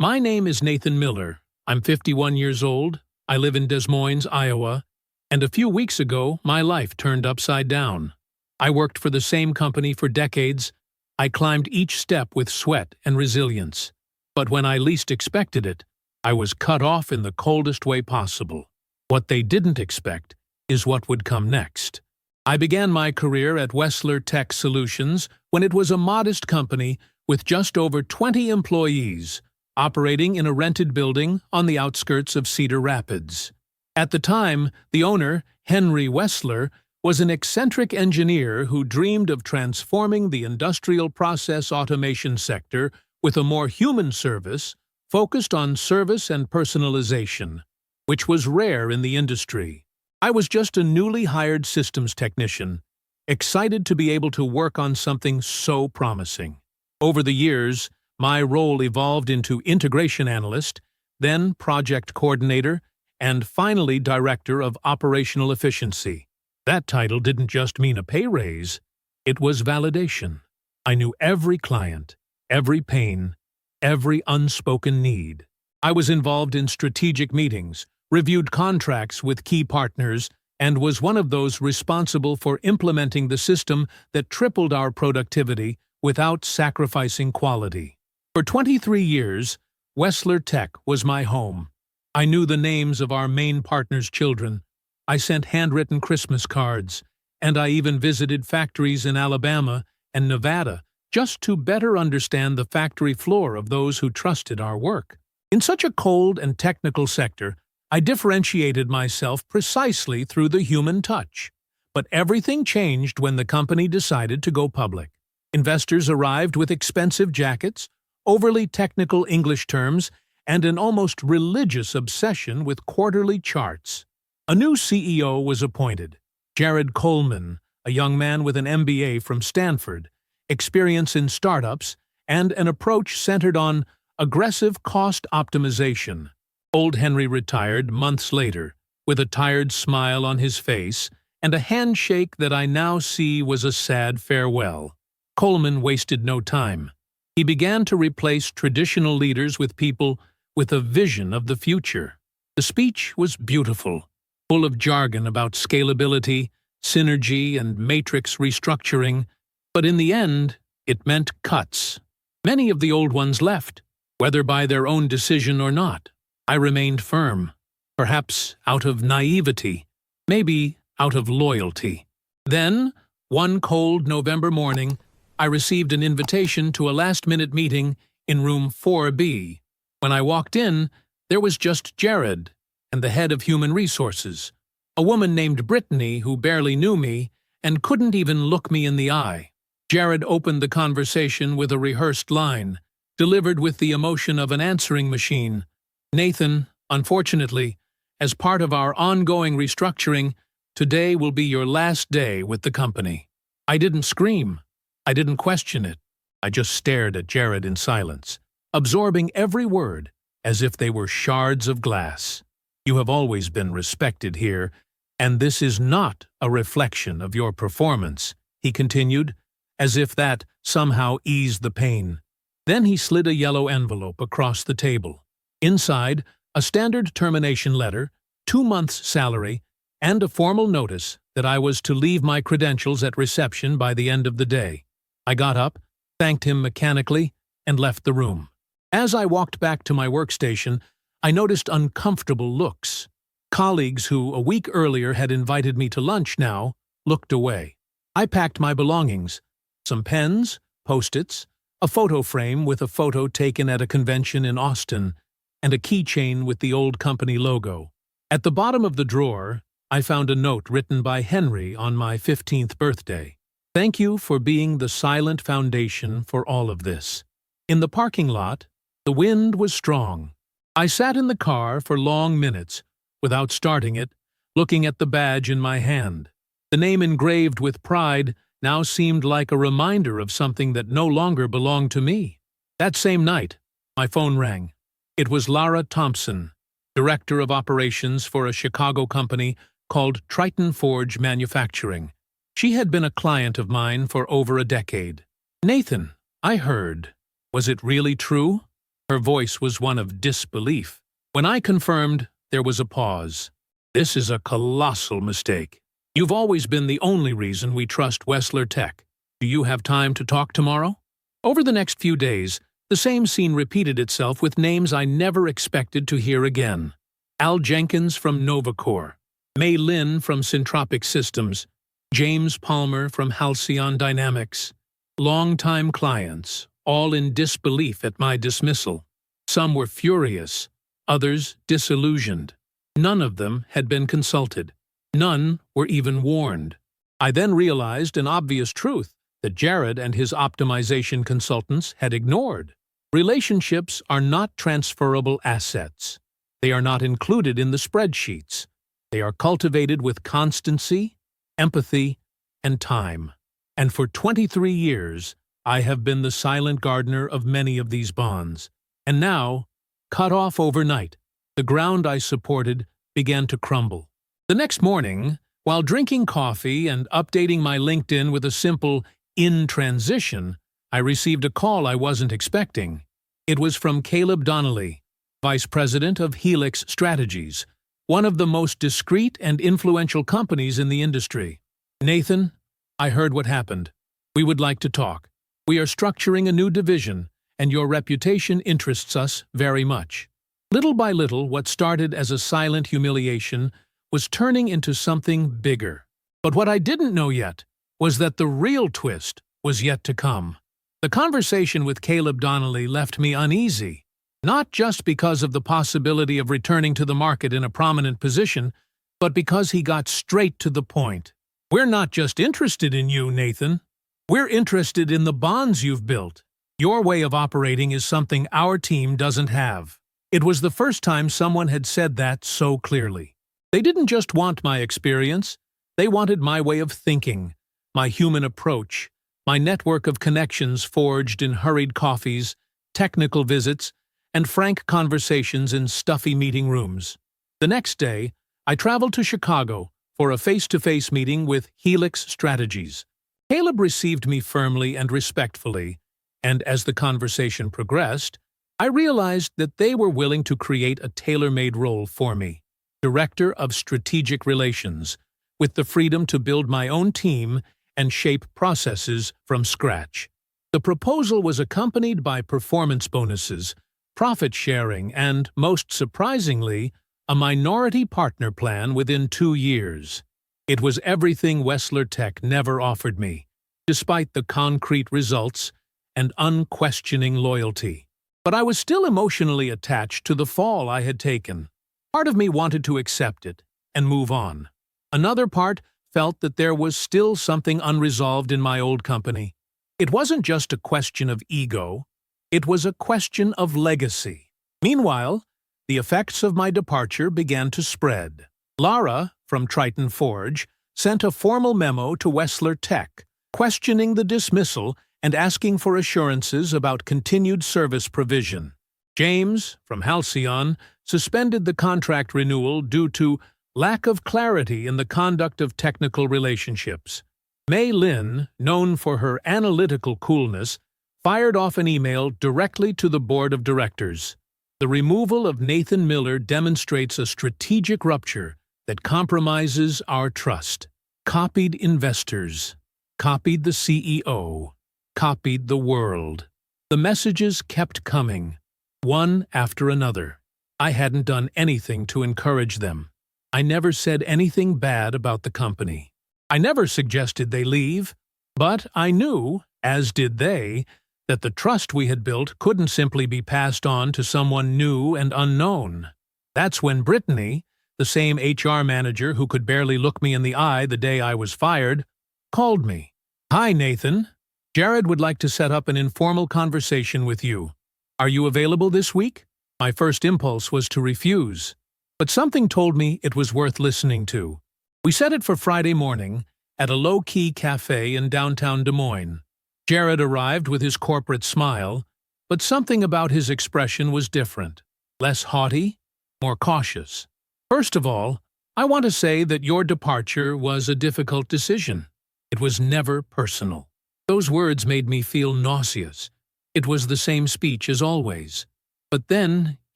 My name is Nathan Miller. I'm 51 years old. I live in Des Moines, Iowa, and a few weeks ago, my life turned upside down. I worked for the same company for decades. I climbed each step with sweat and resilience. But when I least expected it, I was cut off in the coldest way possible. What they didn't expect is what would come next. I began my career at Wessler Tech Solutions when it was a modest company with just over 20 employees, operating in a rented building on the outskirts of Cedar Rapids. At the time, the owner, Henry Wessler, was an eccentric engineer who dreamed of transforming the industrial process automation sector with a more human service focused on service and personalization, which was rare in the industry. I was just a newly hired systems technician, excited to be able to work on something so promising. Over the years, my role evolved into integration analyst, then project coordinator, and finally director of operational efficiency. That title didn't just mean a pay raise, it was validation. I knew every client, every pain, every unspoken need. I was involved in strategic meetings, reviewed contracts with key partners, and was one of those responsible for implementing the system that tripled our productivity without sacrificing quality. For 23 years, Wessler Tech was my home. I knew the names of our main partners' children. I sent handwritten Christmas cards, and I even visited factories in Alabama and Nevada just to better understand the factory floor of those who trusted our work. In such a cold and technical sector, I differentiated myself precisely through the human touch. But everything changed when the company decided to go public. Investors arrived with expensive jackets, overly technical English terms, and an almost religious obsession with quarterly charts. A new CEO was appointed, Jared Coleman, a young man with an MBA from Stanford, experience in startups, and an approach centered on aggressive cost optimization. Old Henry retired months later, with a tired smile on his face and a handshake that I now see was a sad farewell. Coleman wasted no time. He began to replace traditional leaders with people with a vision of the future. The speech was beautiful, full of jargon about scalability, synergy, and matrix restructuring, but in the end, it meant cuts. Many of the old ones left, whether by their own decision or not. I remained firm, perhaps out of naivety, maybe out of loyalty. Then, one cold November morning, I received an invitation to a last-minute meeting in room 4B. When I walked in, there was just Jared and the head of human resources, a woman named Brittany who barely knew me and couldn't even look me in the eye. Jared opened the conversation with a rehearsed line, delivered with the emotion of an answering machine. Nathan, unfortunately, as part of our ongoing restructuring, today will be your last day with the company. I didn't scream. I didn't question it. I just stared at Jared in silence, absorbing every word as if they were shards of glass. You have always been respected here, and this is not a reflection of your performance, he continued, as if that somehow eased the pain. Then he slid a yellow envelope across the table. Inside, a standard termination letter, 2 months' salary, and a formal notice that I was to leave my credentials at reception by the end of the day. I got up, thanked him mechanically, and left the room. As I walked back to my workstation, I noticed uncomfortable looks. Colleagues who, a week earlier, had invited me to lunch now looked away. I packed my belongings, some pens, Post-its, a photo frame with a photo taken at a convention in Austin, and a keychain with the old company logo. At the bottom of the drawer, I found a note written by Henry on my 15th birthday. Thank you for being the silent foundation for all of this. In the parking lot, the wind was strong. I sat in the car for long minutes, without starting it, looking at the badge in my hand. The name engraved with pride now seemed like a reminder of something that no longer belonged to me. That same night, my phone rang. It was Lara Thompson, director of operations for a Chicago company called Triton Forge Manufacturing. She had been a client of mine for over a decade. "Nathan, I heard. Was it really true?" Her voice was one of disbelief. When I confirmed, there was a pause. "This is a colossal mistake. You've always been the only reason we trust Wessler Tech. Do you have time to talk tomorrow?" Over the next few days, the same scene repeated itself with names I never expected to hear again. Al Jenkins from Novacor, Mei Lin from Syntropic Systems, James Palmer from Halcyon Dynamics. Long-time clients, all in disbelief at my dismissal. Some were furious, others disillusioned. None of them had been consulted. None were even warned. I then realized an obvious truth that Jared and his optimization consultants had ignored. Relationships are not transferable assets. They are not included in the spreadsheets. They are cultivated with constancy, empathy, and time. And for 23 years, I have been the silent gardener of many of these bonds. And now, cut off overnight, the ground I supported began to crumble. The next morning, while drinking coffee and updating my LinkedIn with a simple "in transition," I received a call I wasn't expecting. It was from Caleb Donnelly, Vice President of Helix Strategies, one of the most discreet and influential companies in the industry. "Nathan, I heard what happened. We would like to talk. We are structuring a new division, and your reputation interests us very much." Little by little, what started as a silent humiliation was turning into something bigger. But what I didn't know yet was that the real twist was yet to come. The conversation with Caleb Donnelly left me uneasy, not just because of the possibility of returning to the market in a prominent position, but because he got straight to the point. "We're not just interested in you, Nathan. We're interested in the bonds you've built. Your way of operating is something our team doesn't have." It was the first time someone had said that so clearly. They didn't just want my experience, they wanted my way of thinking, my human approach, my network of connections forged in hurried coffees, technical visits, and frank conversations in stuffy meeting rooms. The next day, I traveled to Chicago for a face-to-face meeting with Helix Strategies. Caleb received me firmly and respectfully, and as the conversation progressed, I realized that they were willing to create a tailor-made role for me, Director of Strategic Relations, with the freedom to build my own team and shape processes from scratch. The proposal was accompanied by performance bonuses, profit sharing, and, most surprisingly, a minority partner plan within 2 years. It was everything Wessler Tech never offered me, despite the concrete results and unquestioning loyalty. But I was still emotionally attached to the fall I had taken. Part of me wanted to accept it and move on. Another part felt that there was still something unresolved in my old company. It wasn't just a question of ego, it was a question of legacy. Meanwhile, the effects of my departure began to spread. Lara, from Triton Forge, sent a formal memo to Wessler Tech, questioning the dismissal and asking for assurances about continued service provision. James, from Halcyon, suspended the contract renewal due to lack of clarity in the conduct of technical relationships. Mei Lin, known for her analytical coolness, fired off an email directly to the board of directors. The removal of Nathan Miller demonstrates a strategic rupture that compromises our trust. Copied investors, copied the CEO, copied the world. The messages kept coming, one after another. I hadn't done anything to encourage them. I never said anything bad about the company. I never suggested they leave, but I knew, as did they, that the trust we had built couldn't simply be passed on to someone new and unknown. That's when Brittany, the same HR manager who could barely look me in the eye the day I was fired, called me. "Hi, Nathan. Jared would like to set up an informal conversation with you. Are you available this week?" My first impulse was to refuse, but something told me it was worth listening to. We set it for Friday morning at a low-key cafe in downtown Des Moines. Jared arrived with his corporate smile, but something about his expression was different, less haughty, more cautious. "First of all, I want to say that your departure was a difficult decision. It was never personal." Those words made me feel nauseous. It was the same speech as always. But then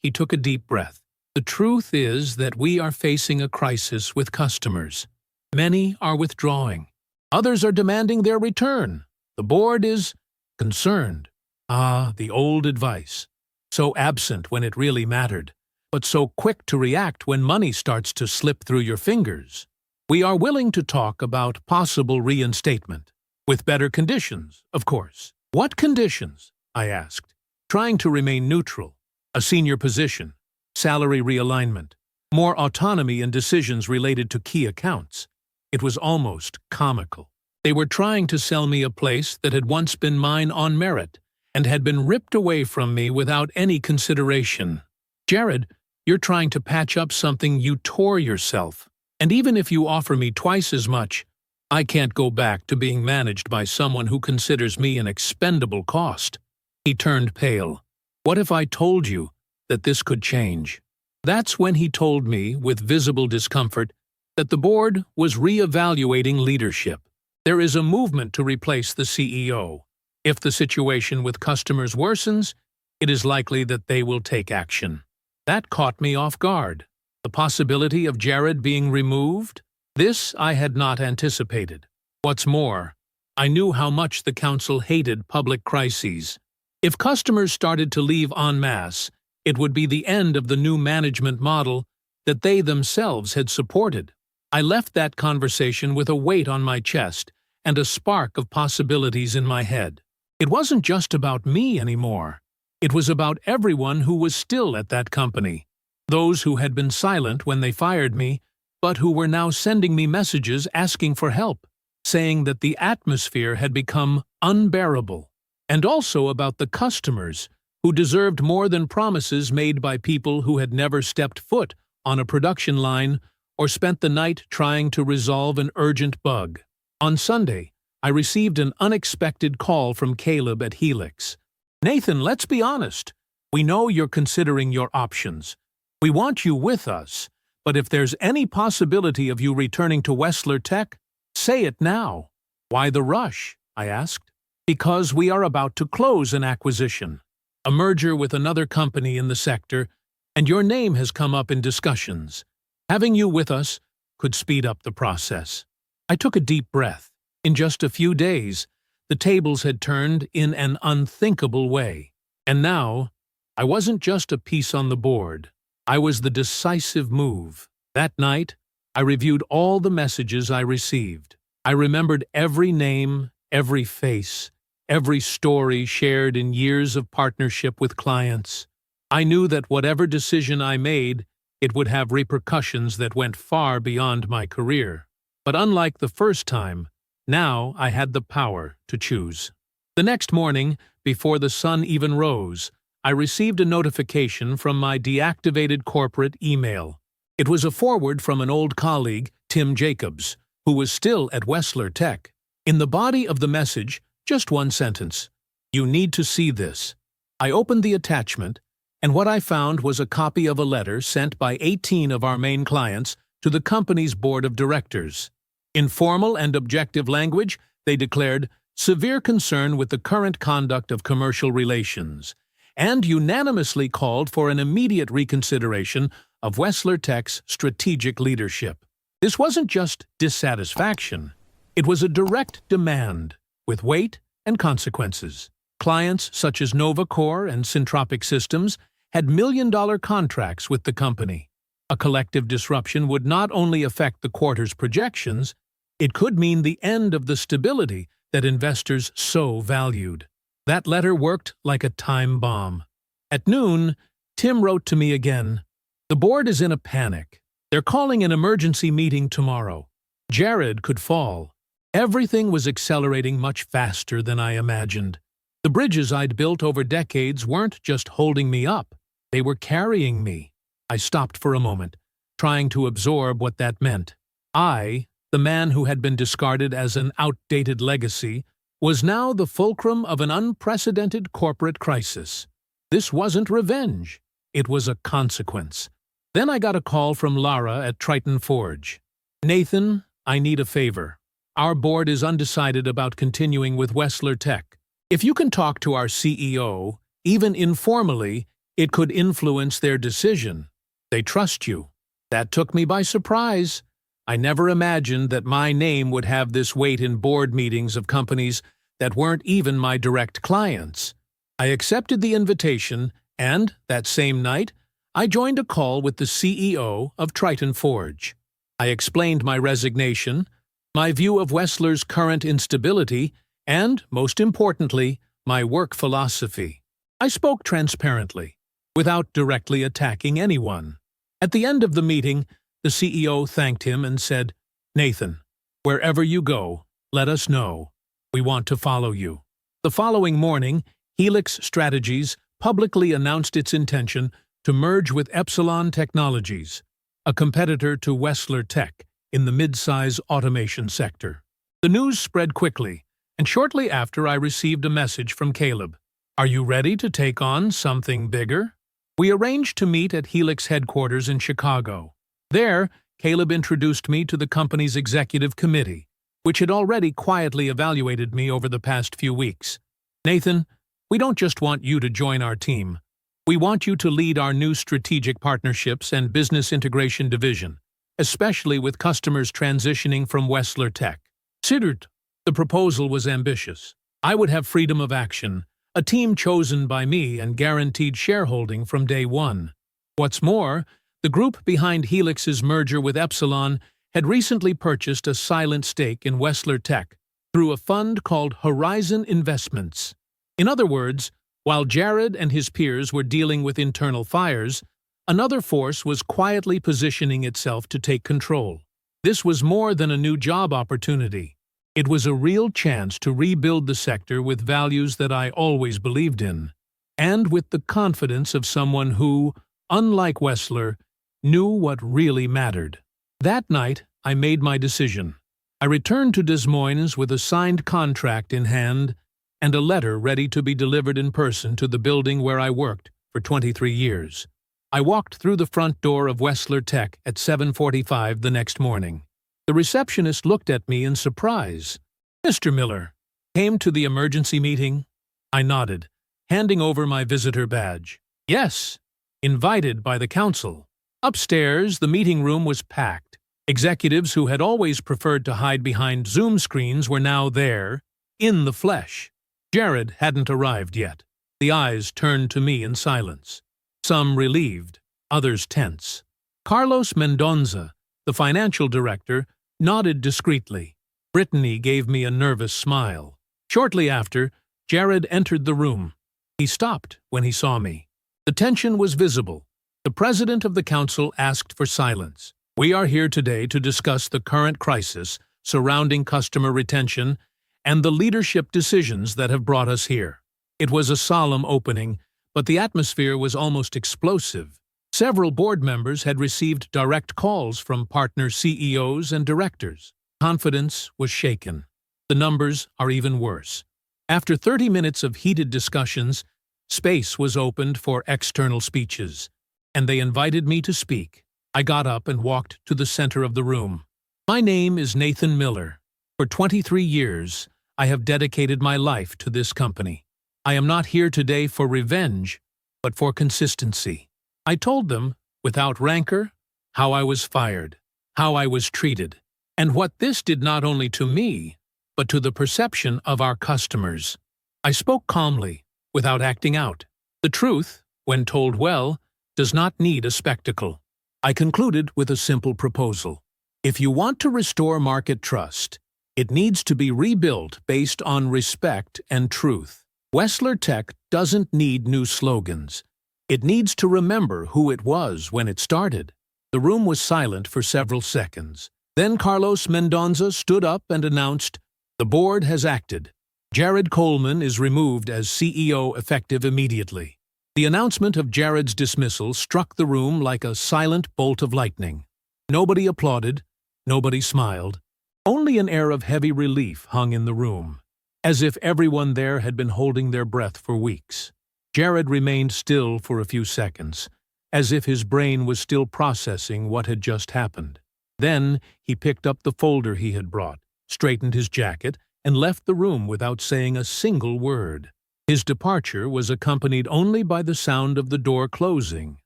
he took a deep breath. The truth is that we are facing a crisis with customers. Many are withdrawing. Others are demanding their return. The board is concerned. Ah, the old advice. So absent when it really mattered, but so quick to react when money starts to slip through your fingers. We are willing to talk about possible reinstatement. With better conditions, of course. What conditions? I asked, trying to remain neutral. A senior position, salary realignment, more autonomy in decisions related to key accounts. It was almost comical. They were trying to sell me a place that had once been mine on merit and had been ripped away from me without any consideration. Jared, you're trying to patch up something you tore yourself. And even if you offer me twice as much, I can't go back to being managed by someone who considers me an expendable cost. He turned pale. What if I told you that this could change? That's when he told me, with visible discomfort, that the board was re-evaluating leadership. There is a movement to replace the CEO. If the situation with customers worsens, it is likely that they will take action. That caught me off guard. The possibility of Jared being removed? This I had not anticipated. What's more, I knew how much the council hated public crises. If customers started to leave en masse, it would be the end of the new management model that they themselves had supported. I left that conversation with a weight on my chest and a spark of possibilities in my head. It wasn't just about me anymore. It was about everyone who was still at that company. Those who had been silent when they fired me, but who were now sending me messages asking for help, saying that the atmosphere had become unbearable. And also about the customers, who deserved more than promises made by people who had never stepped foot on a production line or spent the night trying to resolve an urgent bug. On Sunday, I received an unexpected call from Caleb at Helix. Nathan, let's be honest. We know you're considering your options. We want you with us, but if there's any possibility of you returning to Wessler Tech, say it now. Why the rush? I asked. Because we are about to close an acquisition, a merger with another company in the sector, and your name has come up in discussions. Having you with us could speed up the process. I took a deep breath. In just a few days, the tables had turned in an unthinkable way. And now, I wasn't just a piece on the board. I was the decisive move. That night, I reviewed all the messages I received. I remembered every name, every face, every story shared in years of partnership with clients. I knew that whatever decision I made, it would have repercussions that went far beyond my career. But unlike the first time, now I had the power to choose. The next morning, before the sun even rose, I received a notification from my deactivated corporate email. It was a forward from an old colleague, Tim Jacobs, who was still at Wessler Tech. In the body of the message, just one sentence: "You need to see this." I opened the attachment, and what I found was a copy of a letter sent by 18 of our main clients to the company's board of directors. In formal and objective language, they declared severe concern with the current conduct of commercial relations, and unanimously called for an immediate reconsideration of Wessler Tech's strategic leadership. This wasn't just dissatisfaction. It was a direct demand, with weight and consequences. Clients such as NovaCore and Syntropic Systems had million-dollar contracts with the company. A collective disruption would not only affect the quarter's projections, it could mean the end of the stability that investors so valued. That letter worked like a time bomb. At noon, Tim wrote to me again. The board is in a panic. They're calling an emergency meeting tomorrow. Jared could fall. Everything was accelerating much faster than I imagined. The bridges I'd built over decades weren't just holding me up. They were carrying me. I stopped for a moment, trying to absorb what that meant. I, the man who had been discarded as an outdated legacy, was now the fulcrum of an unprecedented corporate crisis. This wasn't revenge. It was a consequence. Then I got a call from Lara at Triton Forge. Nathan, I need a favor. Our board is undecided about continuing with Wessler Tech. If you can talk to our CEO, even informally, It could influence their decision. They trust you. That took me by surprise. I never imagined that my name would have this weight in board meetings of companies that weren't even my direct clients. I accepted the invitation, and, that same night, I joined a call with the CEO of Triton Forge. I explained my resignation, my view of Wessler's current instability, and, most importantly, my work philosophy. I spoke transparently, without directly attacking anyone. At the end of the meeting, the CEO thanked him and said, "Nathan, wherever you go, let us know. We want to follow you." The following morning, Helix Strategies publicly announced its intention to merge with Epsilon Technologies, a competitor to Wessler Tech in the mid-size automation sector. The news spread quickly, and shortly after I received a message from Caleb. "Are you ready to take on something bigger?" We arranged to meet at Helix headquarters in Chicago. There, Caleb introduced me to the company's executive committee, which had already quietly evaluated me over the past few weeks. "Nathan, we don't just want you to join our team. We want you to lead our new strategic partnerships and business integration division, especially with customers transitioning from Wessler Tech." Considered, the proposal was ambitious. I would have freedom of action, a team chosen by me and guaranteed shareholding from day one. What's more, the group behind Helix's merger with Epsilon had recently purchased a silent stake in Wessler Tech through a fund called Horizon Investments. In other words, while Jared and his peers were dealing with internal fires, another force was quietly positioning itself to take control. This was more than a new job opportunity. It was a real chance to rebuild the sector with values that I always believed in, and with the confidence of someone who, unlike Wessler, knew what really mattered. That night, I made my decision. I returned to Des Moines with a signed contract in hand and a letter ready to be delivered in person to the building where I worked for 23 years. I walked through the front door of Wessler Tech at 7:45 the next morning. The receptionist looked at me in surprise. "Mr. Miller, came to the emergency meeting?" I nodded, handing over my visitor badge. "Yes, invited by the council." Upstairs, the meeting room was packed. Executives who had always preferred to hide behind Zoom screens were now there, in the flesh. Jared hadn't arrived yet. The eyes turned to me in silence. Some relieved, others tense. Carlos Mendonza, the financial director, nodded discreetly. Brittany gave me a nervous smile. Shortly after, Jared entered the room. He stopped when he saw me. The tension was visible. The president of the council asked for silence. "We are here today to discuss the current crisis surrounding customer retention and the leadership decisions that have brought us here." It was a solemn opening, but the atmosphere was almost explosive. Several board members had received direct calls from partner CEOs and directors. Confidence was shaken. The numbers are even worse. After 30 minutes of heated discussions, space was opened for external speeches, and they invited me to speak. I got up and walked to the center of the room. "My name is Nathan Miller. For 23 years, I have dedicated my life to this company. I am not here today for revenge, but for consistency." I told them, without rancor, how I was fired, how I was treated, and what this did not only to me, but to the perception of our customers. I spoke calmly, without acting out. The truth, when told well, does not need a spectacle. I concluded with a simple proposal. If you want to restore market trust, it needs to be rebuilt based on respect and truth. Wessler Tech doesn't need new slogans. It needs to remember who it was when it started. The room was silent for several seconds. Then Carlos Mendonza stood up and announced, "The board has acted. Jared Coleman is removed as CEO effective immediately." The announcement of Jared's dismissal struck the room like a silent bolt of lightning. Nobody applauded, nobody smiled. Only an air of heavy relief hung in the room, as if everyone there had been holding their breath for weeks. Jared remained still for a few seconds, as if his brain was still processing what had just happened. Then he picked up the folder he had brought, straightened his jacket, and left the room without saying a single word. His departure was accompanied only by the sound of the door closing,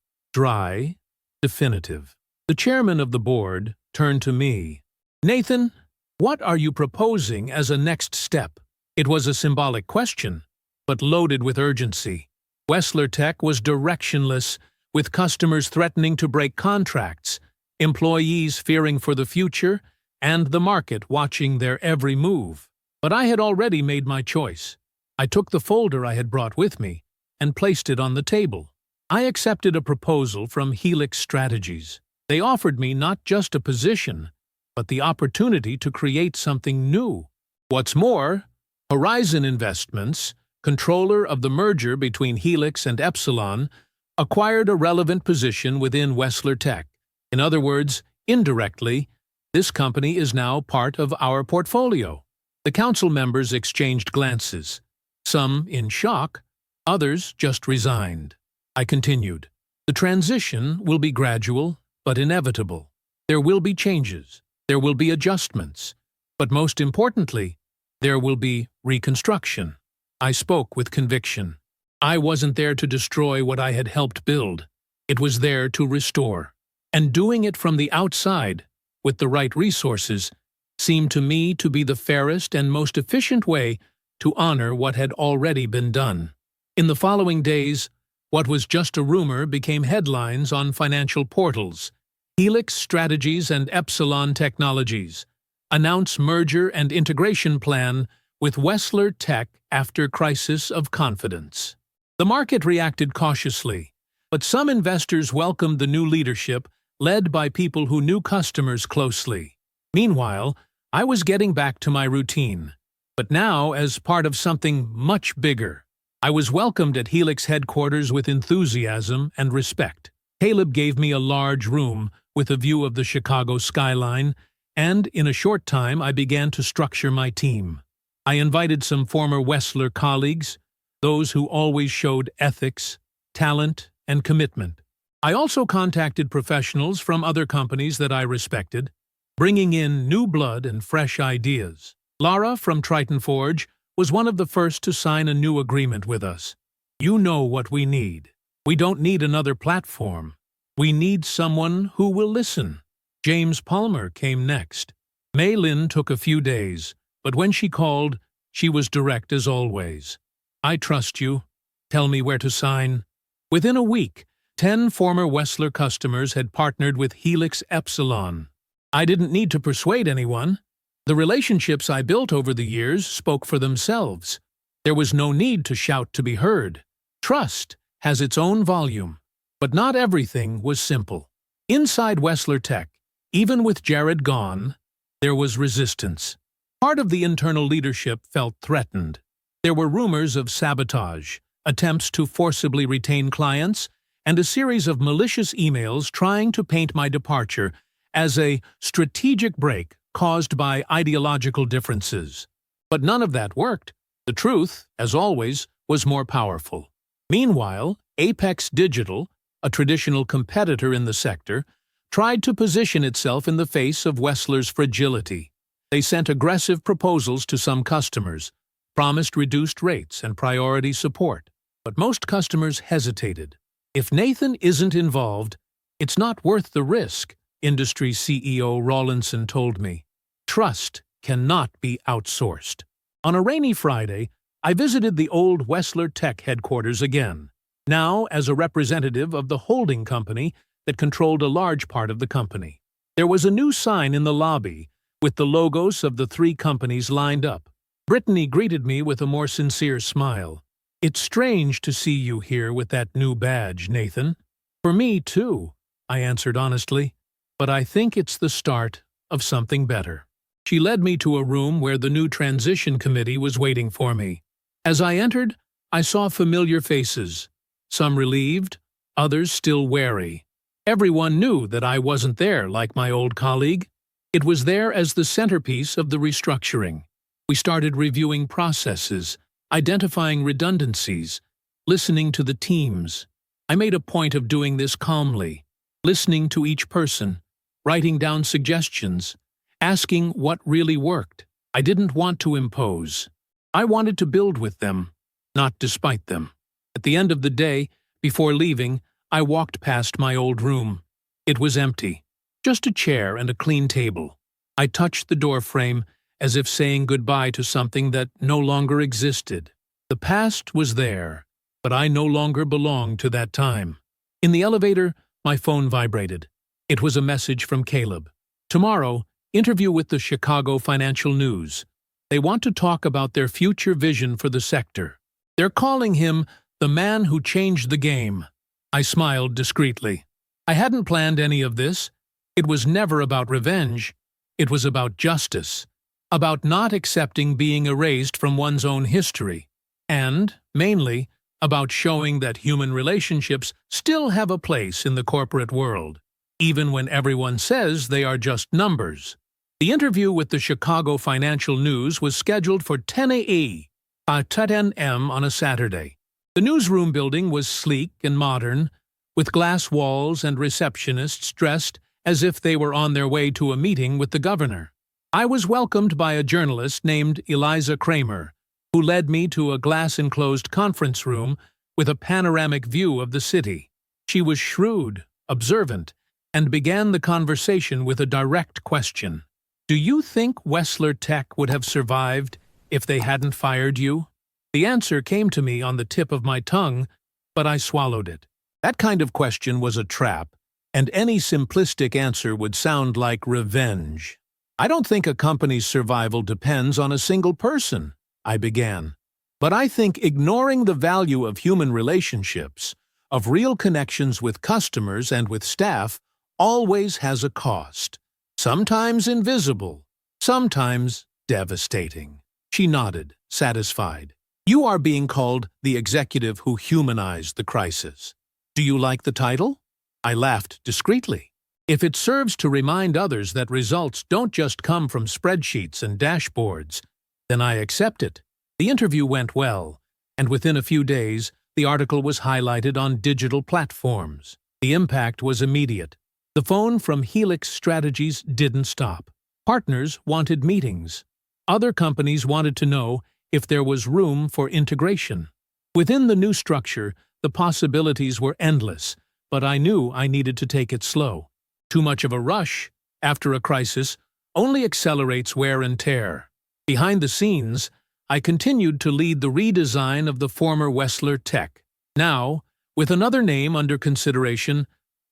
dry, definitive. The chairman of the board turned to me. "Nathan, what are you proposing as a next step?" It was a symbolic question, but loaded with urgency. Wessler Tech was directionless, with customers threatening to break contracts, employees fearing for the future, and the market watching their every move. But I had already made my choice. I took the folder I had brought with me and placed it on the table. I accepted a proposal from Helix Strategies. They offered me not just a position, but the opportunity to create something new. What's more, Horizon Investments, controller of the merger between Helix and Epsilon, acquired a relevant position within Wessler Tech. In other words, indirectly, this company is now part of our portfolio. The council members exchanged glances, some in shock, others just resigned. I continued. The transition will be gradual, but inevitable. There will be changes, there will be adjustments, but most importantly, there will be reconstruction. I spoke with conviction. I wasn't there to destroy what I had helped build. It was there to restore. And doing it from the outside, with the right resources, seemed to me to be the fairest and most efficient way to honor what had already been done. In the following days, what was just a rumor became headlines on financial portals. Helix Strategies and Epsilon Technologies announce merger and integration plan with Wessler Tech after crisis of confidence. The market reacted cautiously, but some investors welcomed the new leadership led by people who knew customers closely. Meanwhile, I was getting back to my routine, but now as part of something much bigger. I was welcomed at Helix headquarters with enthusiasm and respect. Caleb gave me a large room with a view of the Chicago skyline, and in a short time I began to structure my team. I invited some former Wessler colleagues, those who always showed ethics, talent, and commitment. I also contacted professionals from other companies that I respected, bringing in new blood and fresh ideas. Lara from Triton Forge was one of the first to sign a new agreement with us. "You know what we need. We don't need another platform. We need someone who will listen." James Palmer came next. Mei Lin took a few days, but when she called, she was direct as always. "I trust you. Tell me where to sign." Within a week, 10 former Wessler customers had partnered with Helix Epsilon. I didn't need to persuade anyone. The relationships I built over the years spoke for themselves. There was no need to shout to be heard. Trust has its own volume. But not everything was simple. Inside Wessler Tech, even with Jared gone, there was resistance. Part of the internal leadership felt threatened. There were rumors of sabotage, attempts to forcibly retain clients, and a series of malicious emails trying to paint my departure as a strategic break caused by ideological differences. But none of that worked. The truth, as always, was more powerful. Meanwhile, Apex Digital, a traditional competitor in the sector, tried to position itself in the face of Wessler's fragility. They sent aggressive proposals to some customers, promised reduced rates and priority support. But most customers hesitated. "If Nathan isn't involved, it's not worth the risk," industry CEO Rawlinson told me. Trust cannot be outsourced. On a rainy Friday, I visited the old Wessler Tech headquarters again, now as a representative of the holding company that controlled a large part of the company. There was a new sign in the lobby, with the logos of the 3 companies lined up. Brittany greeted me with a more sincere smile. "It's strange to see you here with that new badge, Nathan." "For me, too," I answered honestly, "but I think it's the start of something better." She led me to a room where the new transition committee was waiting for me. As I entered, I saw familiar faces, some relieved, others still wary. Everyone knew that I wasn't there like my old colleague. It was there as the centerpiece of the restructuring. We started reviewing processes, identifying redundancies, listening to the teams. I made a point of doing this calmly, listening to each person, writing down suggestions, asking what really worked. I didn't want to impose. I wanted to build with them, not despite them. At the end of the day, before leaving, I walked past my old room. It was empty, just a chair and a clean table. I touched the door frame as if saying goodbye to something that no longer existed. The past was there, but I no longer belonged to that time. In the elevator, my phone vibrated. It was a message from Caleb. Tomorrow, interview with the Chicago Financial News. They want to talk about their future vision for the sector. They're calling him the man who changed the game. I smiled discreetly. I hadn't planned any of this. It was never about revenge. It was about justice, about not accepting being erased from one's own history, and, mainly, about showing that human relationships still have a place in the corporate world, even when everyone says they are just numbers. The interview with the Chicago Financial News was scheduled for 10 a.m. on a Saturday. The newsroom building was sleek and modern, with glass walls and receptionists dressed as if they were on their way to a meeting with the governor. I was welcomed by a journalist named Eliza Kramer, who led me to a glass-enclosed conference room with a panoramic view of the city. She was shrewd, observant, and began the conversation with a direct question. Do you think Wessler Tech would have survived if they hadn't fired you? The answer came to me on the tip of my tongue, but I swallowed it. That kind of question was a trap, and any simplistic answer would sound like revenge. I don't think a company's survival depends on a single person, I began. But I think ignoring the value of human relationships, of real connections with customers and with staff, always has a cost. Sometimes invisible, sometimes devastating. She nodded, satisfied. You are being called the executive who humanized the crisis. Do you like the title? I laughed discreetly. If it serves to remind others that results don't just come from spreadsheets and dashboards, then I accept it. The interview went well, and within a few days, the article was highlighted on digital platforms. The impact was immediate. The phone from Helix Strategies didn't stop. Partners wanted meetings. Other companies wanted to know if there was room for integration. Within the new structure, the possibilities were endless, but I knew I needed to take it slow. Too much of a rush, after a crisis, only accelerates wear and tear. Behind the scenes, I continued to lead the redesign of the former Wessler Tech. Now, with another name under consideration,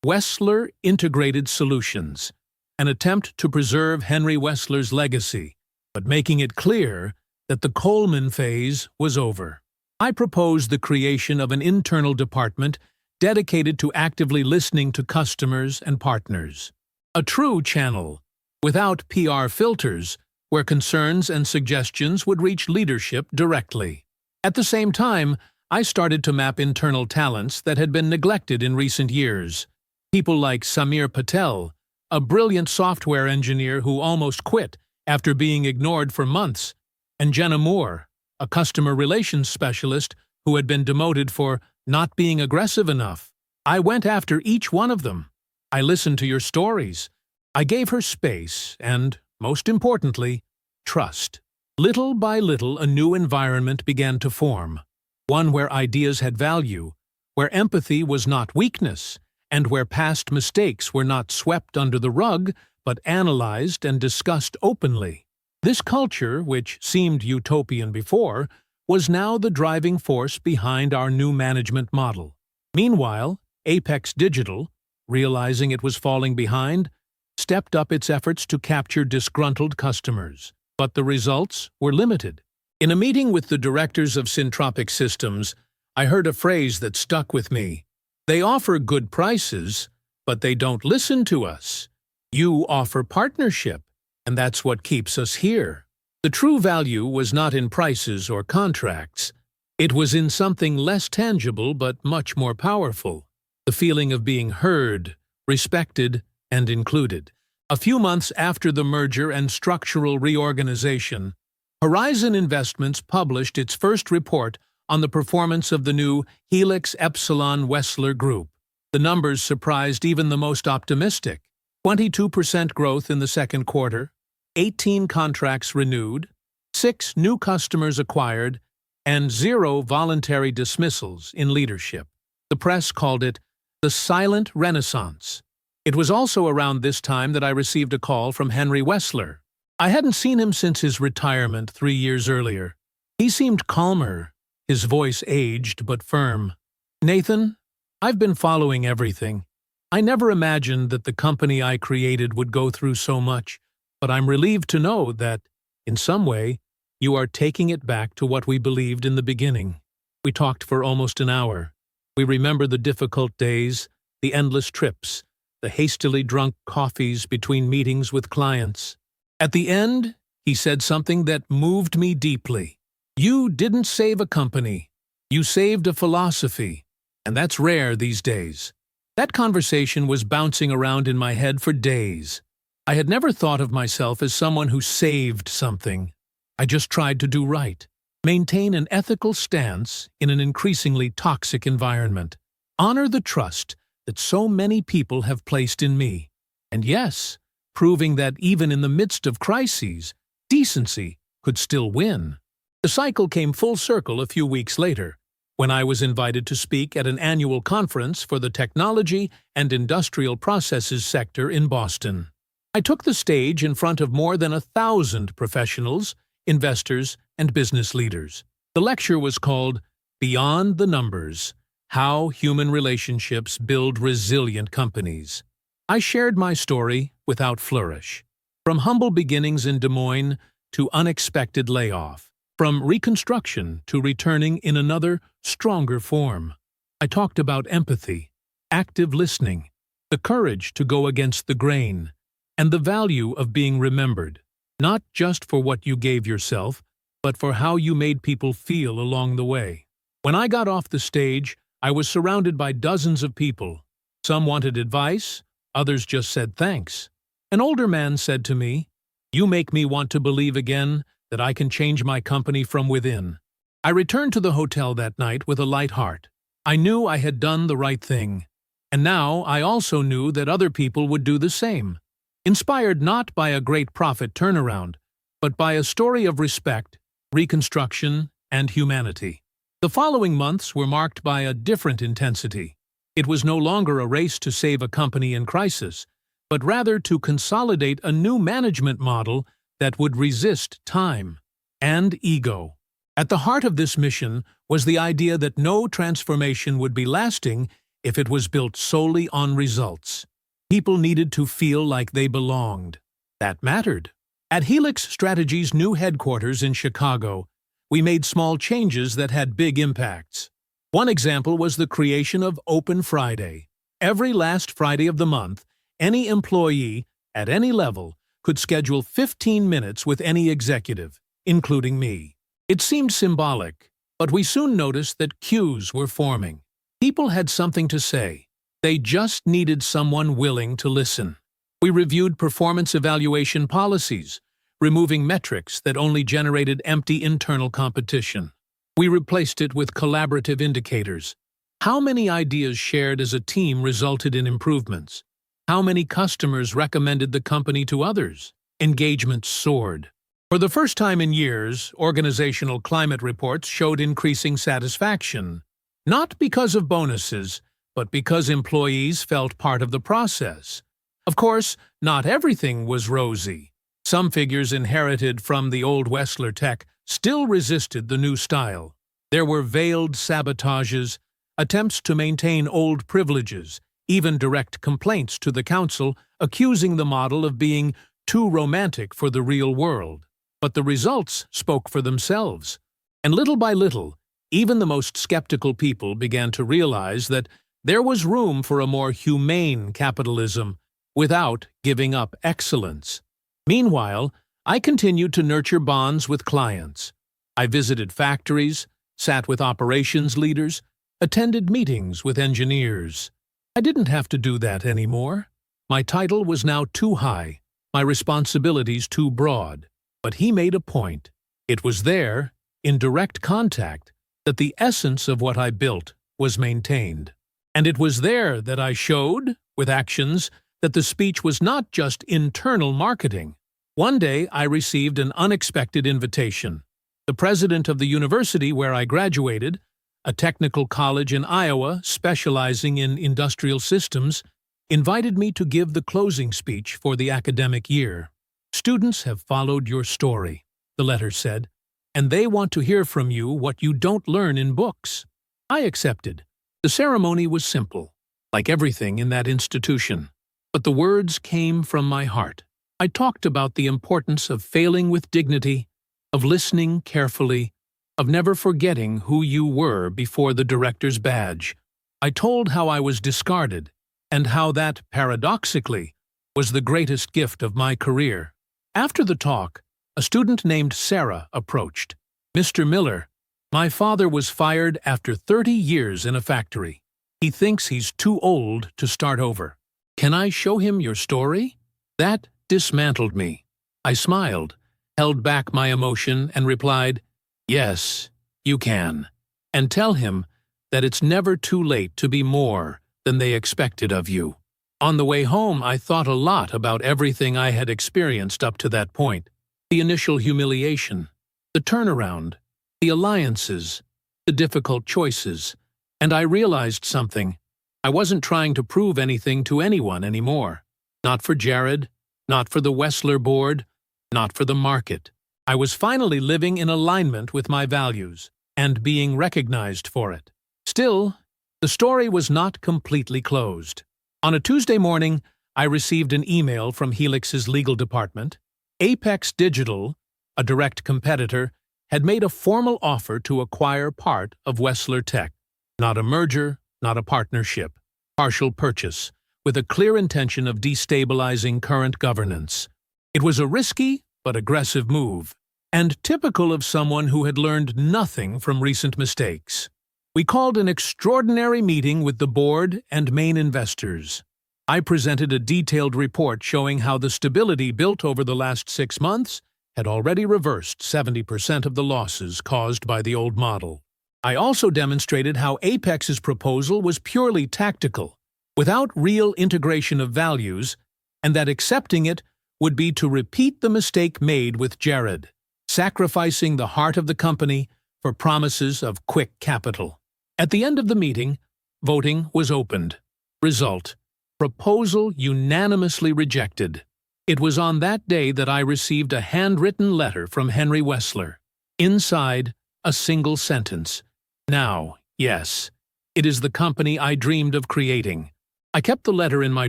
Wessler Integrated Solutions, an attempt to preserve Henry Wessler's legacy, but making it clear that the Coleman phase was over. I proposed the creation of an internal department dedicated to actively listening to customers and partners. A true channel, without PR filters, where concerns and suggestions would reach leadership directly. At the same time, I started to map internal talents that had been neglected in recent years. People like Samir Patel, a brilliant software engineer who almost quit after being ignored for months, and Jenna Moore, a customer relations specialist who had been demoted for not being aggressive enough. I went after each one of them. I listened to your stories. I gave her space and, most importantly, trust. Little by little, a new environment began to form, one where ideas had value, where empathy was not weakness, and where past mistakes were not swept under the rug, but analyzed and discussed openly. This culture, which seemed utopian before, was now the driving force behind our new management model. Meanwhile, Apex Digital, realizing it was falling behind, stepped up its efforts to capture disgruntled customers. But the results were limited. In a meeting with the directors of Syntropic Systems, I heard a phrase that stuck with me. They offer good prices, but they don't listen to us. You offer partnership, and that's what keeps us here. The true value was not in prices or contracts. It was in something less tangible but much more powerful. The feeling of being heard, respected, and included. A few months after the merger and structural reorganization, Horizon Investments published its first report on the performance of the new Helix Epsilon Wessler Group. The numbers surprised even the most optimistic. 22% growth in the second quarter, 18 contracts renewed, 6 new customers acquired, and 0 voluntary dismissals in leadership. The press called it the silent renaissance. It was also around this time that I received a call from Henry Wessler. I hadn't seen him since his retirement 3 years earlier. He seemed calmer, his voice aged but firm. "Nathan, I've been following everything. I never imagined that the company I created would go through so much, but I'm relieved to know that, in some way, you are taking it back to what we believed in the beginning." We talked for almost an hour. We remember the difficult days, the endless trips, the hastily drunk coffees between meetings with clients. At the end, he said something that moved me deeply. "You didn't save a company. You saved a philosophy, and that's rare these days." That conversation was bouncing around in my head for days. I had never thought of myself as someone who saved something. I just tried to do right, maintain an ethical stance in an increasingly toxic environment, honor the trust that so many people have placed in me, and yes, proving that even in the midst of crises, decency could still win. The cycle came full circle a few weeks later, when I was invited to speak at an annual conference for the technology and industrial processes sector in Boston. I took the stage in front of more than 1,000 professionals, investors, and business leaders. The lecture was called "Beyond the Numbers: How Human Relationships Build Resilient Companies." I shared my story without flourish. From humble beginnings in Des Moines to unexpected layoff. From reconstruction to returning in another, stronger form. I talked about empathy, active listening, the courage to go against the grain, and the value of being remembered, not just for what you gave yourself, but for how you made people feel along the way. When I got off the stage, I was surrounded by dozens of people. Some wanted advice, others just said thanks. An older man said to me, "You make me want to believe again that I can change my company from within." I returned to the hotel that night with a light heart. I knew I had done the right thing, and now I also knew that other people would do the same. Inspired not by a great profit turnaround, but by a story of respect, reconstruction, and humanity. The following months were marked by a different intensity. It was no longer a race to save a company in crisis, but rather to consolidate a new management model that would resist time and ego. At the heart of this mission was the idea that no transformation would be lasting if it was built solely on results. People needed to feel like they belonged. That mattered. At Helix Strategies' new headquarters in Chicago, we made small changes that had big impacts. One example was the creation of Open Friday. Every last Friday of the month, any employee, at any level, could schedule 15 minutes with any executive, including me. It seemed symbolic, but we soon noticed that queues were forming. People had something to say. They just needed someone willing to listen. We reviewed performance evaluation policies, removing metrics that only generated empty internal competition. We replaced it with collaborative indicators. How many ideas shared as a team resulted in improvements? How many customers recommended the company to others? Engagement soared. For the first time in years, organizational climate reports showed increasing satisfaction, not because of bonuses, but because employees felt part of the process. Of course, not everything was rosy. Some figures inherited from the old Wessler tech still resisted the new style. There were veiled sabotages, attempts to maintain old privileges, even direct complaints to the council accusing the model of being too romantic for the real world. But the results spoke for themselves. And little by little, even the most skeptical people began to realize that there was room for a more humane capitalism without giving up excellence. Meanwhile, I continued to nurture bonds with clients. I visited factories, sat with operations leaders, attended meetings with engineers. I didn't have to do that anymore. My title was now too high, my responsibilities too broad. But he made a point. It was there, in direct contact, that the essence of what I built was maintained. And it was there that I showed, with actions, that the speech was not just internal marketing. One day I received an unexpected invitation. The president of the university where I graduated, a technical college in Iowa specializing in industrial systems, invited me to give the closing speech for the academic year. "Students have followed your story," the letter said, "and they want to hear from you what you don't learn in books." I accepted. The ceremony was simple, like everything in that institution, but the words came from my heart. I talked about the importance of failing with dignity, of listening carefully, of never forgetting who you were before the director's badge. I told how I was discarded, and how that, paradoxically, was the greatest gift of my career. After the talk, a student named Sarah approached. "Mr. Miller, my father was fired after 30 years in a factory. He thinks he's too old to start over. Can I show him your story?" That dismantled me. I smiled, held back my emotion, and replied, "Yes, you can. And tell him that it's never too late to be more than they expected of you." On the way home, I thought a lot about everything I had experienced up to that point. The initial humiliation, the turnaround, the alliances, the difficult choices, and I realized something. I wasn't trying to prove anything to anyone anymore. Not for Jared, not for the Wessler board, not for the market. I was finally living in alignment with my values and being recognized for it. Still, the story was not completely closed. On a Tuesday morning, I received an email from Helix's legal department. Apex Digital, a direct competitor, had made a formal offer to acquire part of Wessler Tech. Not a merger, not a partnership. Partial purchase, with a clear intention of destabilizing current governance. It was a risky but aggressive move, and typical of someone who had learned nothing from recent mistakes. We called an extraordinary meeting with the board and main investors. I presented a detailed report showing how the stability built over the last 6 months had already reversed 70% of the losses caused by the old model. I also demonstrated how Apex's proposal was purely tactical, without real integration of values, and that accepting it would be to repeat the mistake made with Jared, sacrificing the heart of the company for promises of quick capital. At the end of the meeting, voting was opened. Result: proposal unanimously rejected. It was on that day that I received a handwritten letter from Henry Wessler. Inside, a single sentence: "Now, yes, it is the company I dreamed of creating." I kept the letter in my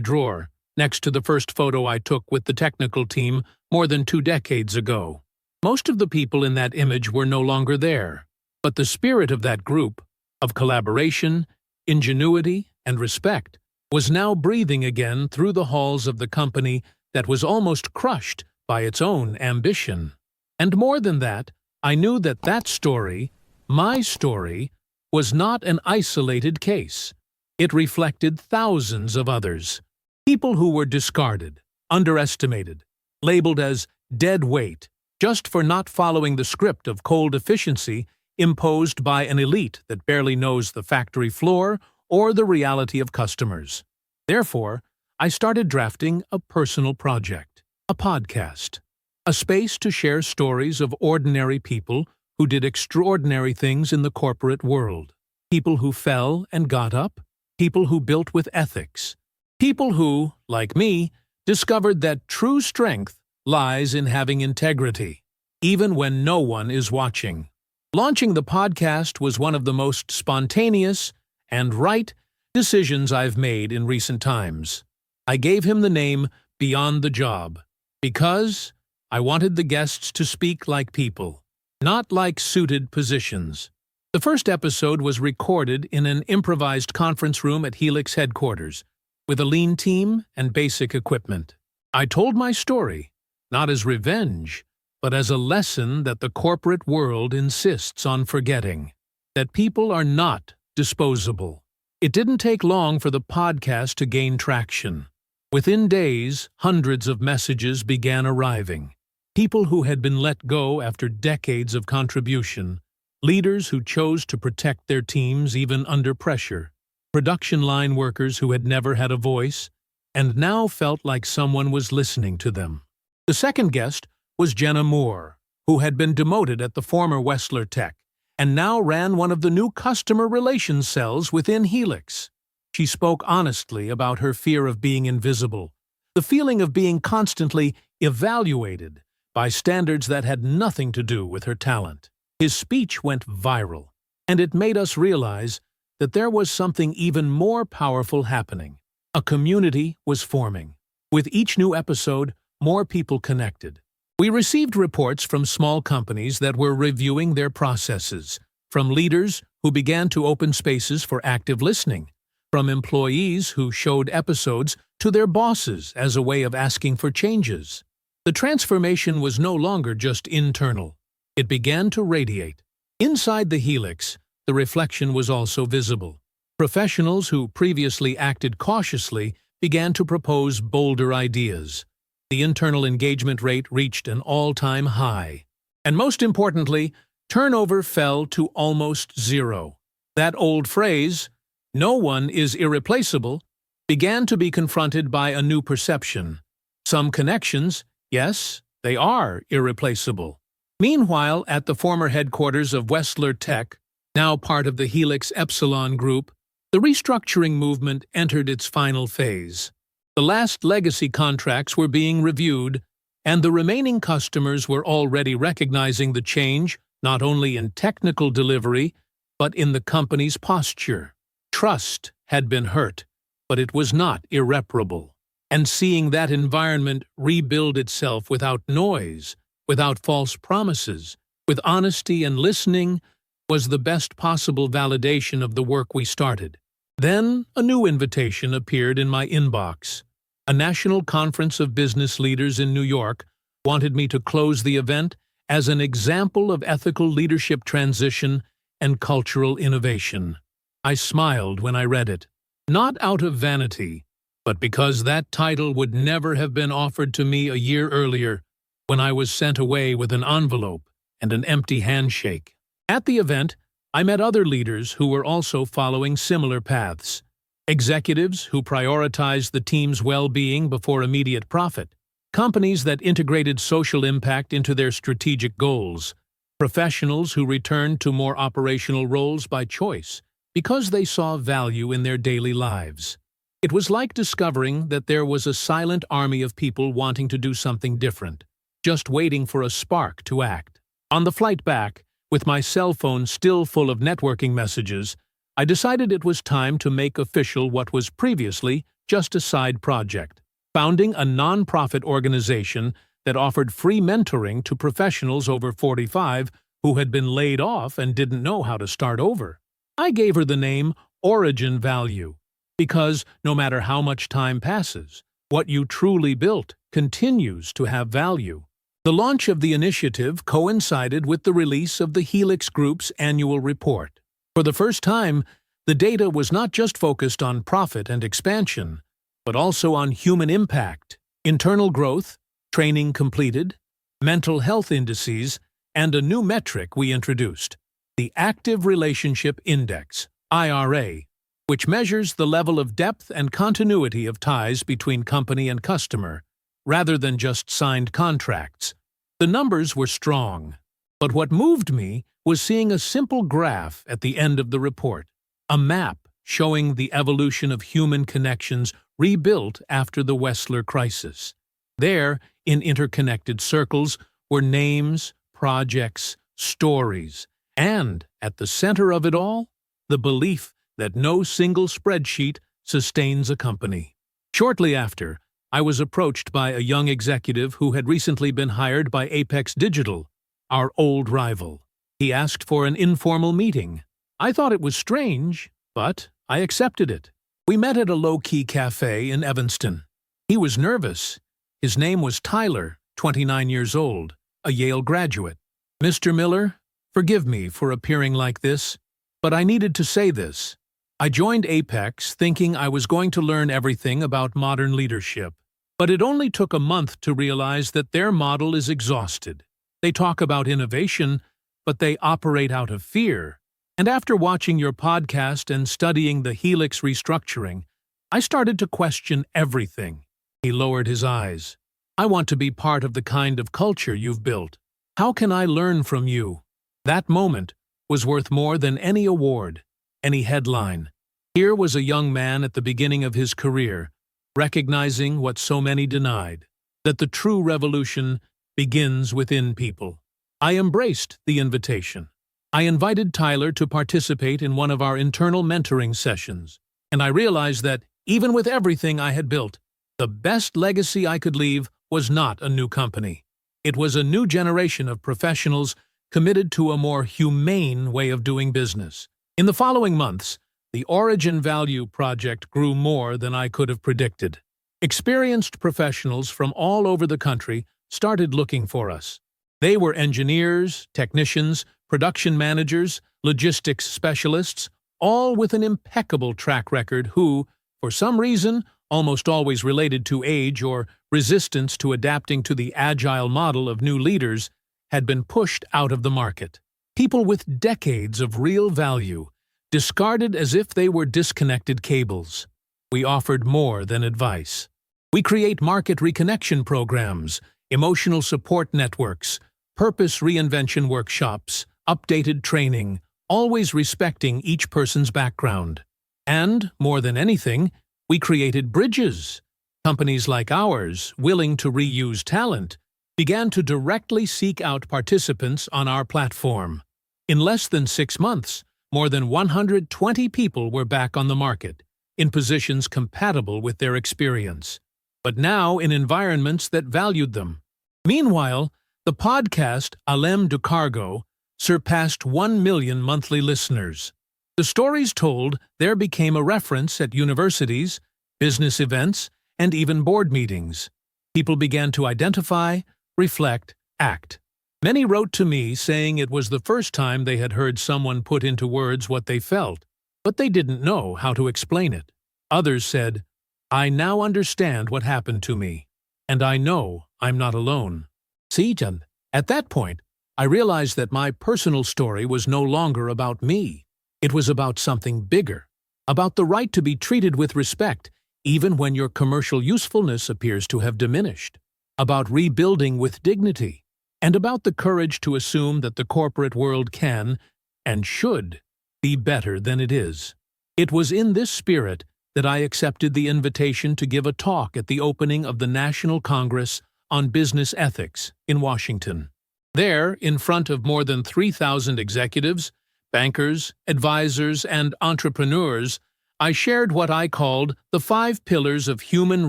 drawer, next to the first photo I took with the technical team more than 2 decades ago. Most of the people in that image were no longer there, but the spirit of that group, of collaboration, ingenuity, and respect, was now breathing again through the halls of the company that was almost crushed by its own ambition. And more than that, I knew that that story, my story, was not an isolated case. It reflected thousands of others. People who were discarded, underestimated, labeled as dead weight, just for not following the script of cold efficiency imposed by an elite that barely knows the factory floor or the reality of customers. Therefore, I started drafting a personal project, a podcast, a space to share stories of ordinary people who did extraordinary things in the corporate world. People who fell and got up, people who built with ethics, people who, like me, discovered that true strength lies in having integrity, even when no one is watching. Launching the podcast was one of the most spontaneous and right decisions I've made in recent times. I gave him the name Beyond the Job because I wanted the guests to speak like people, not like suited positions. The first episode was recorded in an improvised conference room at Helix headquarters, with a lean team and basic equipment. I told my story, not as revenge, but as a lesson that the corporate world insists on forgetting, that people are not disposable. It didn't take long for the podcast to gain traction. Within days, hundreds of messages began arriving. People who had been let go after decades of contribution, leaders who chose to protect their teams even under pressure, production line workers who had never had a voice and now felt like someone was listening to them. The second guest was Jenna Moore, who had been demoted at the former Wessler Tech and now ran one of the new customer relations cells within Helix. She spoke honestly about her fear of being invisible, the feeling of being constantly evaluated by standards that had nothing to do with her talent. His speech went viral, and it made us realize that there was something even more powerful happening. A community was forming. With each new episode, more people connected. We received reports from small companies that were reviewing their processes, from leaders who began to open spaces for active listening, from employees who showed episodes to their bosses as a way of asking for changes. The transformation was no longer just internal. It began to radiate. Inside the Helix, the reflection was also visible. Professionals who previously acted cautiously began to propose bolder ideas. The internal engagement rate reached an all-time high. And most importantly, turnover fell to almost zero. That old phrase, "no one is irreplaceable," began to be confronted by a new perception. Some connections, yes, they are irreplaceable. Meanwhile, at the former headquarters of Wessler Tech, now part of the Helix Epsilon Group, the restructuring movement entered its final phase. The last legacy contracts were being reviewed, and the remaining customers were already recognizing the change not only in technical delivery, but in the company's posture. Trust had been hurt, but it was not irreparable. And seeing that environment rebuild itself without noise, without false promises, with honesty and listening, was the best possible validation of the work we started. Then a new invitation appeared in my inbox. A national conference of business leaders in New York wanted me to close the event as an example of ethical leadership transition and cultural innovation. I smiled when I read it, not out of vanity, but because that title would never have been offered to me a year earlier, when I was sent away with an envelope and an empty handshake. At the event, I met other leaders who were also following similar paths. Executives who prioritized the team's well-being before immediate profit. Companies that integrated social impact into their strategic goals. Professionals who returned to more operational roles by choice, because they saw value in their daily lives. It was like discovering that there was a silent army of people wanting to do something different, just waiting for a spark to act. On the flight back, with my cell phone still full of networking messages, I decided it was time to make official what was previously just a side project, founding a non-profit organization that offered free mentoring to professionals over 45 who had been laid off and didn't know how to start over. I gave her the name Origin Value, because no matter how much time passes, what you truly built continues to have value. The launch of the initiative coincided with the release of the Helix Group's annual report. For the first time, the data was not just focused on profit and expansion, but also on human impact, internal growth, training completed, mental health indices, and a new metric we introduced, the Active Relationship Index, IRA, which measures the level of depth and continuity of ties between company and customer, rather than just signed contracts. The numbers were strong, but what moved me was seeing a simple graph at the end of the report, a map showing the evolution of human connections rebuilt after the Wessler crisis. There, in interconnected circles, were names, projects, stories, and, at the center of it all, the belief that no single spreadsheet sustains a company. Shortly after, I was approached by a young executive who had recently been hired by Apex Digital, our old rival. He asked for an informal meeting. I thought it was strange, but I accepted it. We met at a low-key cafe in Evanston. He was nervous. His name was Tyler, 29 years old, a Yale graduate. "Mr. Miller, forgive me for appearing like this, but I needed to say this. I joined Apex thinking I was going to learn everything about modern leadership, but it only took a month to realize that their model is exhausted. They talk about innovation, but they operate out of fear. And after watching your podcast and studying the Helix restructuring, I started to question everything." He lowered his eyes. "I want to be part of the kind of culture you've built. How can I learn from you? That moment was worth more than any award, any headline. Here was a young man at the beginning of his career, recognizing what so many denied, that the true revolution begins within people. I embraced the invitation. I invited Tyler to participate in one of our internal mentoring sessions, and I realized that, even with everything I had built, the best legacy I could leave was not a new company. It was a new generation of professionals committed to a more humane way of doing business. In the following months, the Origin Value Project grew more than I could have predicted. Experienced professionals from all over the country started looking for us. They were engineers, technicians, production managers, logistics specialists, all with an impeccable track record who, for some reason, almost always related to age or resistance to adapting to the agile model of new leaders, had been pushed out of the market. People with decades of real value, discarded as if they were disconnected cables. We offered more than advice. We create market reconnection programs, emotional support networks, purpose reinvention workshops, updated training, always respecting each person's background. And, more than anything, we created bridges. Companies like ours, willing to reuse talent, began to directly seek out participants on our platform. In less than 6 months, more than 120 people were back on the market, in positions compatible with their experience, but now in environments that valued them. Meanwhile, the podcast Alem du Cargo surpassed 1 million monthly listeners. The stories told there became a reference at universities, business events, and even board meetings. People began to identify, reflect, act. Many wrote to me saying it was the first time they had heard someone put into words what they felt, but they didn't know how to explain it. Others said, "I now understand what happened to me, and I know I'm not alone." See, Jan, at that point, I realized that my personal story was no longer about me. It was about something bigger, about the right to be treated with respect, even when your commercial usefulness appears to have diminished, about rebuilding with dignity, and about the courage to assume that the corporate world can, and should, be better than it is. It was in this spirit that I accepted the invitation to give a talk at the opening of the National Congress on Business Ethics in Washington. There, in front of more than 3,000 executives, bankers, advisors, and entrepreneurs, I shared what I called the 5 pillars of human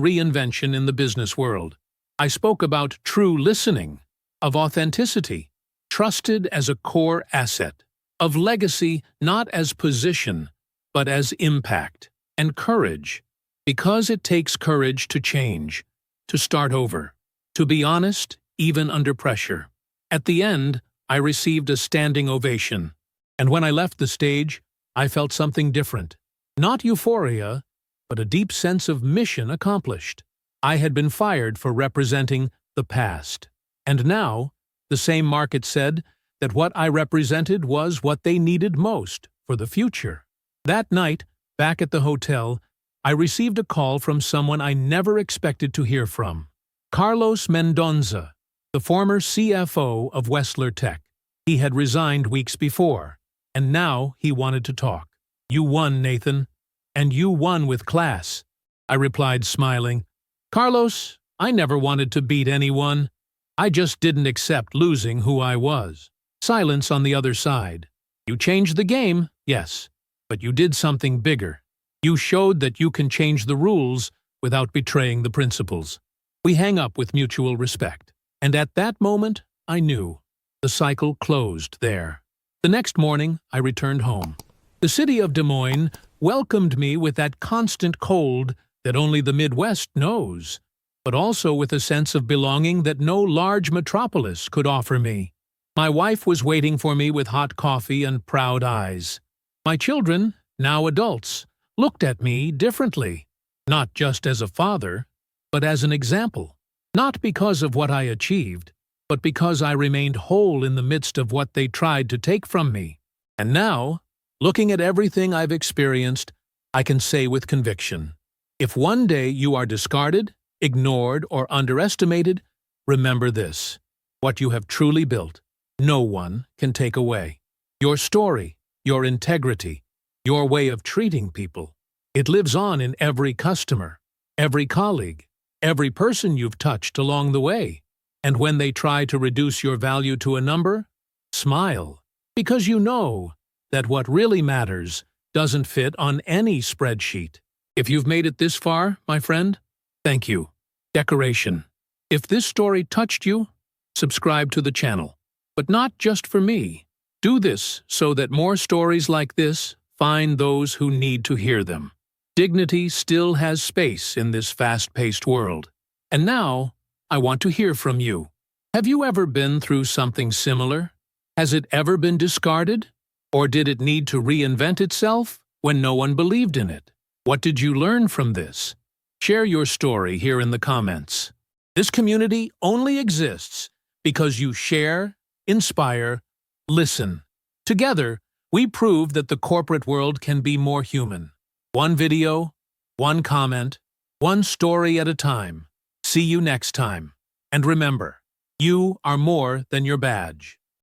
reinvention in the business world. I spoke about true listening, of authenticity, trusted as a core asset, of legacy not as position, but as impact, and courage, because it takes courage to change, to start over, to be honest even under pressure. At the end, I received a standing ovation, and when I left the stage, I felt something different. Not euphoria, but a deep sense of mission accomplished. I had been fired for representing the past, and now, the same market said that what I represented was what they needed most for the future. That night, back at the hotel, I received a call from someone I never expected to hear from. Carlos Mendonza, the former CFO of Wessler Tech. He had resigned weeks before, and now he wanted to talk. "You won, Nathan, and you won with class," I replied, smiling. "Carlos, I never wanted to beat anyone. I just didn't accept losing who I was." Silence on the other side. "You changed the game, yes, but you did something bigger. You showed that you can change the rules without betraying the principles." We hang up with mutual respect, and at that moment, I knew. The cycle closed there. The next morning, I returned home. The city of Des Moines welcomed me with that constant cold that only the Midwest knows, but also with a sense of belonging that no large metropolis could offer me. My wife was waiting for me with hot coffee and proud eyes. My children, now adults, looked at me differently, not just as a father, but as an example, not because of what I achieved, but because I remained whole in the midst of what they tried to take from me. And now, looking at everything I've experienced, I can say with conviction, if one day you are discarded, ignored, or underestimated, remember this: What you have truly built, no one can take away. Your story, your integrity, your way of treating people, it lives on in every customer, every colleague, every person you've touched along the way. And when they try to reduce your value to a number, smile, because you know that what really matters doesn't fit on any spreadsheet. If you've made it this far, my friend, thank you. Decoration. If this story touched you, subscribe to the channel. But not just for me. Do this so that more stories like this find those who need to hear them. Dignity still has space in this fast-paced world. And now, I want to hear from you. Have you ever been through something similar? Has it ever been discarded? Or did it need to reinvent itself when no one believed in it? What did you learn from this? Share your story here in the comments. This community only exists because you share, inspire, listen. Together, we prove that the corporate world can be more human. One video, one comment, one story at a time. See you next time. And remember, you are more than your badge.